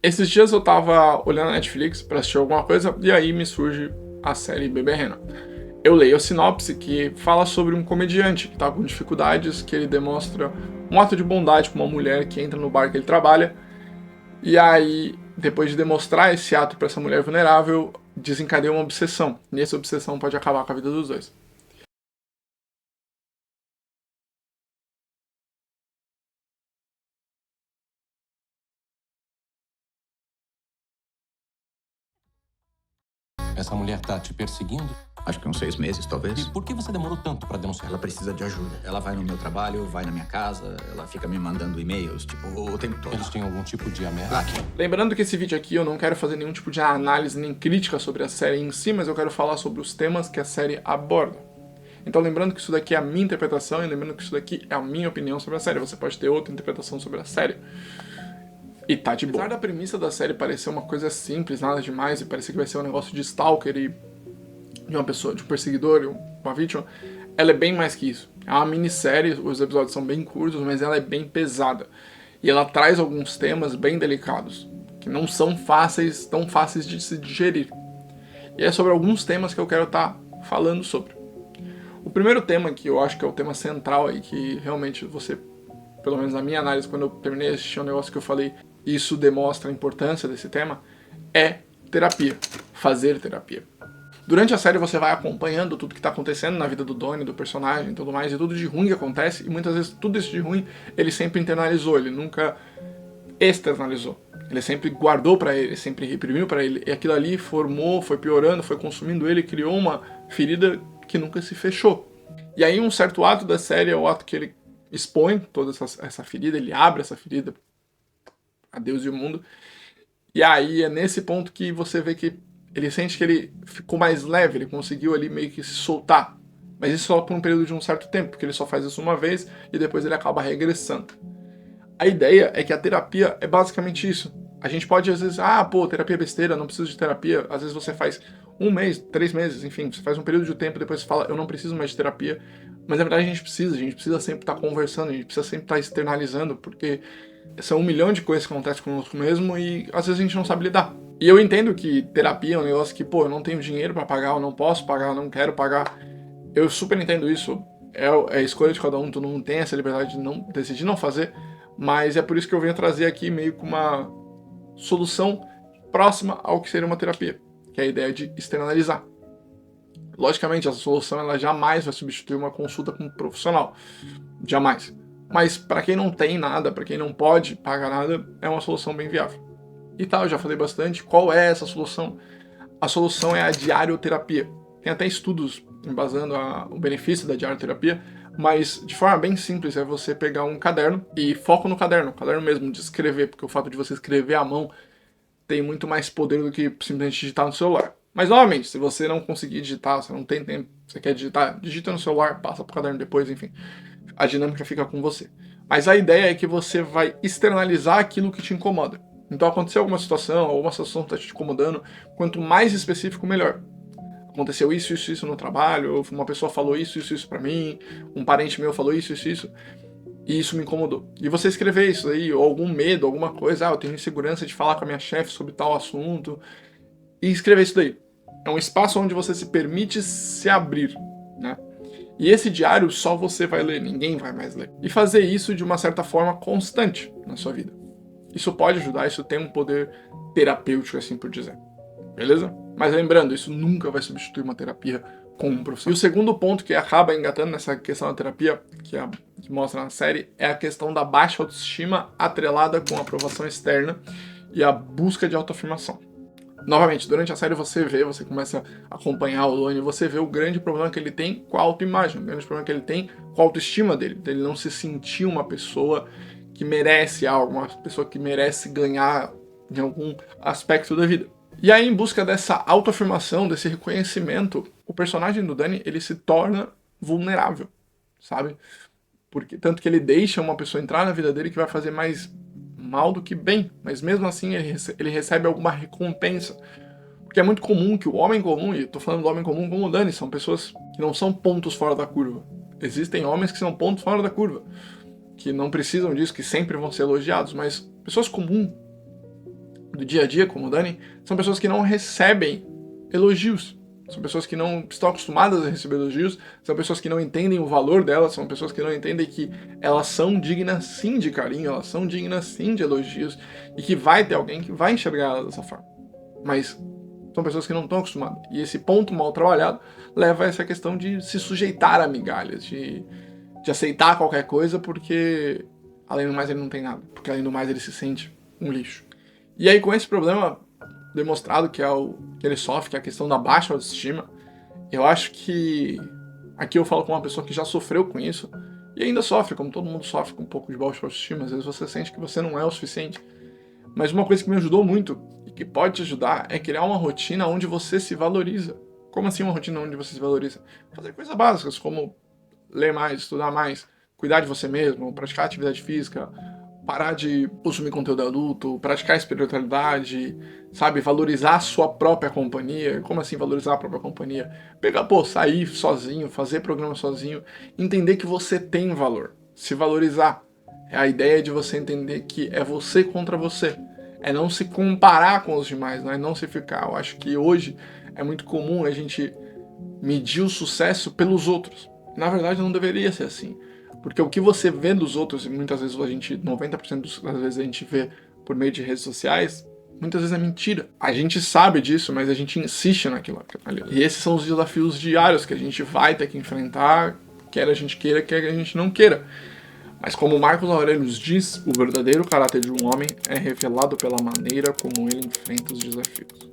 Esses dias eu tava olhando a Netflix pra assistir alguma coisa e aí me surge a série Bebê Rena. Eu leio a sinopse que fala sobre um comediante que tá com dificuldades, que ele demonstra um ato de bondade com uma mulher que entra no bar que ele trabalha, e aí, depois de demonstrar esse ato pra essa mulher vulnerável, desencadeia uma obsessão. E essa obsessão pode acabar com a vida dos dois. Essa mulher tá te perseguindo? Acho que uns 6 meses, talvez. E por que você demorou tanto pra denunciar? Ela precisa de ajuda. Ela vai no meu trabalho, vai na minha casa, ela fica me mandando e-mails, tipo, o tempo todo. Eles têm algum tipo de ameaça? Lembrando que esse vídeo aqui eu não quero fazer nenhum tipo de análise nem crítica sobre a série em si, mas eu quero falar sobre os temas que a série aborda. Então lembrando que isso daqui é a minha interpretação e lembrando que isso daqui é a minha opinião sobre a série. Você pode ter outra interpretação sobre a série. E tá de boa. Apesar da premissa da série parecer uma coisa simples, nada demais, e parecer que vai ser um negócio de stalker e de uma pessoa, de um perseguidor e uma vítima, ela é bem mais que isso. É uma minissérie, os episódios são bem curtos, mas ela é bem pesada. E ela traz alguns temas bem delicados, que não são tão fáceis de se digerir. E é sobre alguns temas que eu quero estar falando sobre. O primeiro tema, que eu acho que é o tema central aí, que realmente você, pelo menos na minha análise, quando eu terminei de assistir um negócio que eu falei, isso demonstra a importância desse tema, é terapia. Fazer terapia. Durante a série você vai acompanhando tudo que está acontecendo na vida do Donnie, do personagem e tudo mais, e tudo de ruim que acontece, e muitas vezes tudo isso de ruim ele sempre internalizou, ele nunca externalizou. Ele sempre guardou pra ele, sempre reprimiu pra ele, e aquilo ali formou, foi piorando, foi consumindo ele, criou uma ferida que nunca se fechou. E aí um certo ato da série é o ato que ele expõe toda essa ferida, ele abre essa ferida a Deus e o mundo, e aí é nesse ponto que você vê que ele sente que ele ficou mais leve, ele conseguiu ali meio que se soltar. Mas isso só por um período de um certo tempo, porque ele só faz isso uma vez e depois ele acaba regressando. A ideia é que a terapia é basicamente isso. A gente pode às vezes, terapia é besteira, não preciso de terapia. Às vezes você faz 1 mês, 3 meses, enfim, você faz um período de tempo, depois você fala, eu não preciso mais de terapia. Mas na verdade a gente precisa sempre estar conversando, a gente precisa sempre estar externalizando, porque são 1 milhão de coisas que acontecem conosco mesmo e às vezes a gente não sabe lidar. E eu entendo que terapia é um negócio que, eu não tenho dinheiro pra pagar, eu não posso pagar, eu não quero pagar. Eu super entendo isso. É a escolha de cada um, todo mundo tem essa liberdade de não decidir não fazer, mas é por isso que eu venho trazer aqui meio que uma solução próxima ao que seria uma terapia, que é a ideia de externalizar. Logicamente, essa solução ela jamais vai substituir uma consulta com um profissional. Jamais. Mas para quem não tem nada, para quem não pode pagar nada, é uma solução bem viável. E tal, eu já falei bastante. Qual é essa solução? A solução é a diarioterapia. Tem até estudos embasando o benefício da diarioterapia, mas de forma bem simples é você pegar um caderno e foco no caderno mesmo, de escrever, porque o fato de você escrever à mão tem muito mais poder do que simplesmente digitar no celular. Mas novamente, se você não conseguir digitar, você não tem tempo, você quer digitar, digita no celular, passa pro caderno depois, enfim. A dinâmica fica com você. Mas a ideia é que você vai externalizar aquilo que te incomoda. Então aconteceu alguma situação, ou uma situação está te incomodando, quanto mais específico, melhor. Aconteceu isso no trabalho, ou uma pessoa falou isso pra mim, um parente meu falou isso, e isso me incomodou. E você escrever isso aí, ou algum medo, alguma coisa, eu tenho insegurança de falar com a minha chefe sobre tal assunto, e escrever isso daí. É um espaço onde você se permite se abrir, né? E esse diário só você vai ler, ninguém vai mais ler. E fazer isso de uma certa forma constante na sua vida. Isso pode ajudar, isso tem um poder terapêutico, assim por dizer. Beleza? Mas lembrando, isso nunca vai substituir uma terapia com um profissional. E o segundo ponto que acaba engatando nessa questão da terapia, que mostra na série, é a questão da baixa autoestima atrelada com a aprovação externa e a busca de autoafirmação. Novamente, durante a série você começa a acompanhar o Donnie, você vê o grande problema que ele tem com a autoimagem, o grande problema que ele tem com a autoestima dele não se sentir uma pessoa que merece algo, uma pessoa que merece ganhar em algum aspecto da vida. E aí, em busca dessa autoafirmação, desse reconhecimento, o personagem do Danny, ele se torna vulnerável, sabe? Porque, tanto que ele deixa uma pessoa entrar na vida dele que vai fazer mais mal do que bem, mas mesmo assim ele recebe alguma recompensa. Porque é muito comum que o homem comum, e tô falando do homem comum como o Danny, são pessoas que não são pontos fora da curva. Existem homens que são pontos fora da curva, que não precisam disso, que sempre vão ser elogiados, mas pessoas comuns do dia a dia, como o Dani, são pessoas que não recebem elogios. São pessoas que não estão acostumadas a receber elogios, são pessoas que não entendem o valor delas, são pessoas que não entendem que elas são dignas sim de carinho, elas são dignas sim de elogios, e que vai ter alguém que vai enxergar elas dessa forma. Mas são pessoas que não estão acostumadas. E esse ponto mal trabalhado leva a essa questão de se sujeitar a migalhas, de aceitar qualquer coisa porque, além do mais, ele não tem nada. Porque, além do mais, ele se sente um lixo. E aí, com esse problema demonstrado que é o que ele sofre, que é a questão da baixa autoestima, eu acho que aqui eu falo com uma pessoa que já sofreu com isso e ainda sofre, como todo mundo sofre com um pouco de baixa autoestima. Às vezes você sente que você não é o suficiente. Mas uma coisa que me ajudou muito e que pode te ajudar é criar uma rotina onde você se valoriza. Como assim uma rotina onde você se valoriza? Fazer coisas básicas como ler mais, estudar mais, cuidar de você mesmo, praticar atividade física, parar de consumir conteúdo adulto, praticar espiritualidade, sabe? Valorizar a sua própria companhia. Como assim valorizar a própria companhia? Sair sozinho, fazer programa sozinho, entender que você tem valor, se valorizar. É a ideia de você entender que é você contra você. É não se comparar com os demais, não é não se ficar. Eu acho que hoje é muito comum a gente medir o sucesso pelos outros. Na verdade não deveria ser assim. Porque o que você vê dos outros, e muitas vezes 90% das vezes a gente vê por meio de redes sociais, muitas vezes é mentira. A gente sabe disso, mas a gente insiste naquilo ali. E esses são os desafios diários que a gente vai ter que enfrentar, quer a gente queira, quer a gente não queira. Mas como Marcos Aurelius diz, o verdadeiro caráter de um homem é revelado pela maneira como ele enfrenta os desafios.